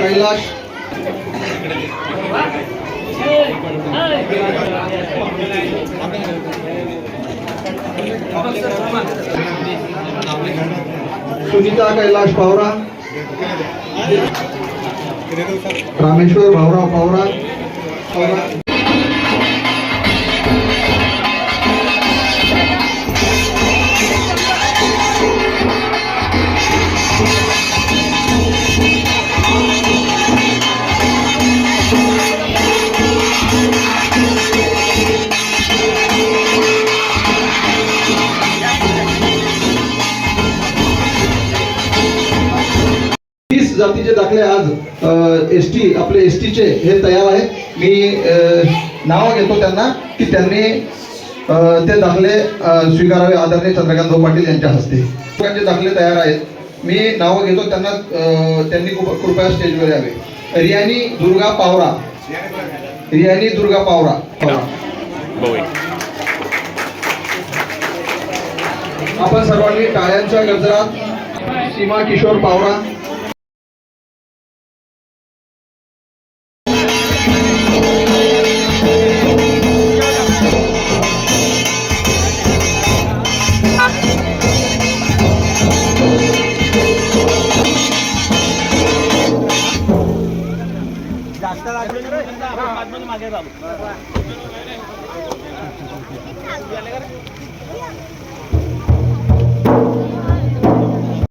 कैलाश सुनीता कैलाश पावरा, रामेश्वर भाऊराव पावरा जातीचे दाखले आज एसटी आपले एसटीचे हे तयार आहेत. मी नाव घेतो त्यांना की त्यांनी ते दाखले स्वीकारावे आदरणीय चंद्रकांत पाटील यांच्या हस्ते. लोकांचे दाखले तयार आहेत. मी नाव घेतो त्यांना त्यांनी कृपया स्टेजवर यावे. रियानी दुर्गा पावरा, रियानी दुर्गा पावरा. आपण सर्वांनी टाळ्यांच्या गजरात सीमा किशोर पावरा, मागे